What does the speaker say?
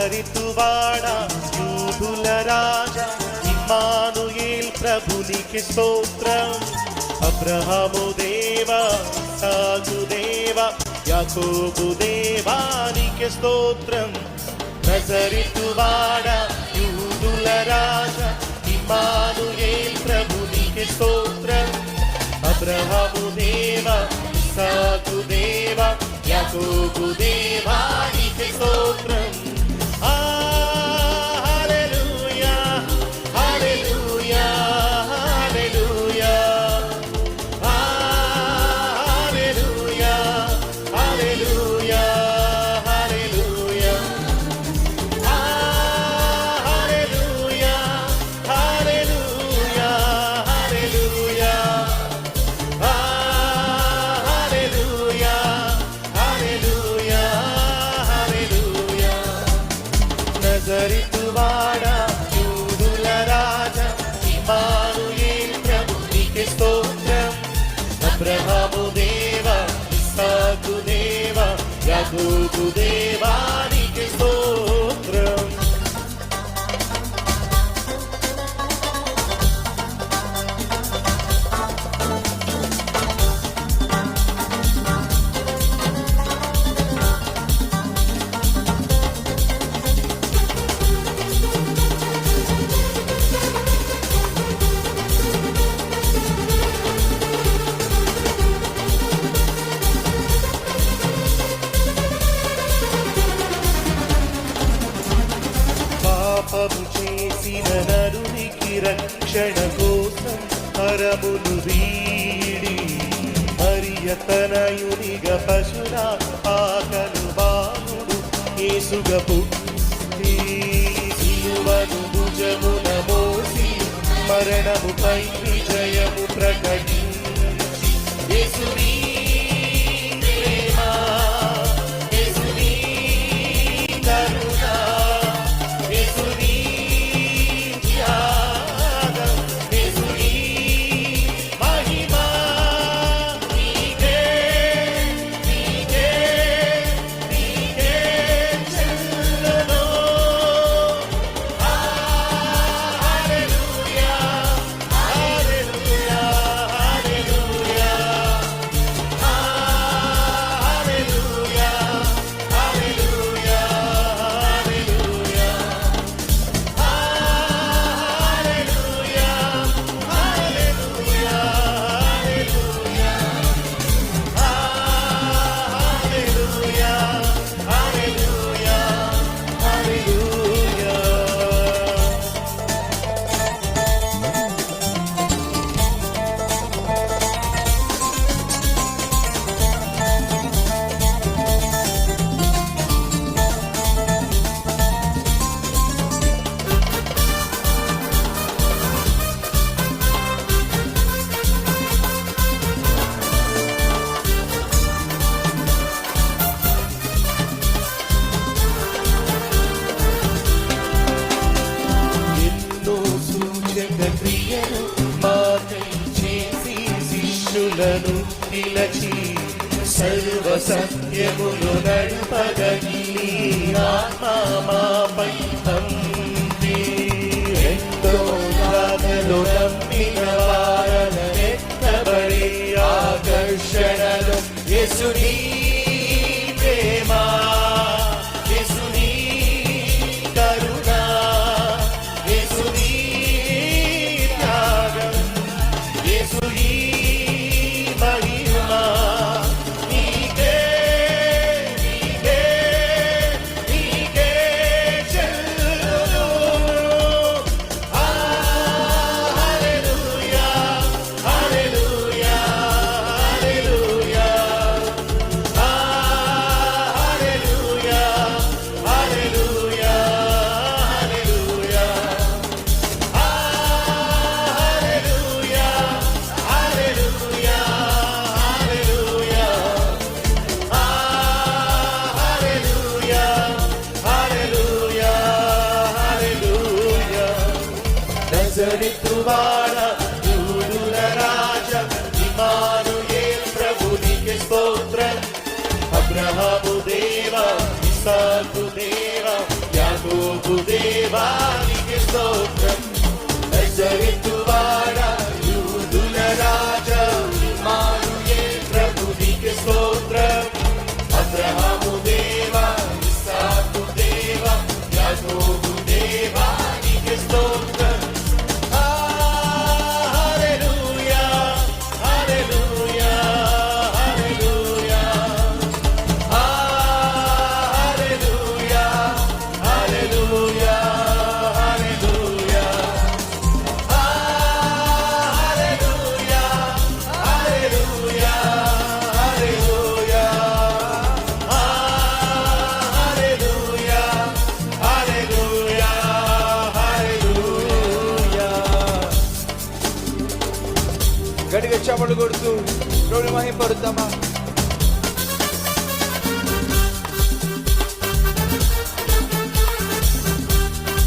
నజరితువాడా యూదుల రాజా ఇమ్మానుయేల్ ప్రభునికి స్తోత్రం. అబ్రహాము దేవా, ఇస్సాకు దేవా, యాకోబు దేవానికి స్తోత్రం. నజరితువాడా యూదుల రాజా ఇమ్మానుయేల్ ప్రభునికి స్తోత్రం. అబ్రహాము దేవా, ఇస్సాకు దేవా, యాకోబు దేవానికి స్తోత్రం. నజరితువాడా యూదుల రాజా ఇమ్మానుయేల్ ప్రభునికి స్తోత్రం. అబ్రహాము దేవా, ఇస్సాకు దేవా, యాకోబు దేవానికి స్తోత్రం. పాపము చేసిన నరునికి రక్షణ కోసం హరమును వీడి మరియతనయునిగా పశురా ఆకను బాలుడు యేసుగా పుట్టి సిలువను భుజమున మోసి మరణముపై విజయము ప్రకటించి యేసుని ప్రేమ, యేసుని కరుణ, శిష్యులను పిలచి సర్వ సత్యములు నడుపగని ఆత్మ మాపై పంపి ఎంతో గాథలు నమ్మిన వారనెత్తబడి ఆకర్షణలో యేసుని ప్రేమ, యేసుని కరుణ, యేసుని త్యాగం, యేసుని మహిమ నీకే నీకే నీకే చెల్లును. హల్లెలూయా హల్లెలూయా హల్లెలూయా హల్లెలూయా హల్లెలూయా నజరితువాడా యూదుల రాజా ఇమ్మానుయేల్ ప్రభునికి స్తోత్రం. అబ్రహాము దేవా, ఇస్సాకు దేవా, యాకోబు దేవానికి స్తోత్రం. నజరేతువాడా యూదుల రాజా ఇమ్మానుయేల్ ప్రభునికి స్తోత్రం. అబ్రహాము దేవా ఇస్సాకు దేవా యాకోబు దేవానికి స్తోత్రం. హల్లెలూయా హల్లెలూయా హల్లెలూయా హల్లెలూయా హల్లెలూయా హల్లెలూయా హల్లెలూయా హల్లెలూయా హల్లెలూయా హల్లెలూయా హల్లెలూయా హల్లెలూయా. గట్టిగా చప్పట్లు కొడుతూ ప్రభువుని మహిమపరుద్దామా.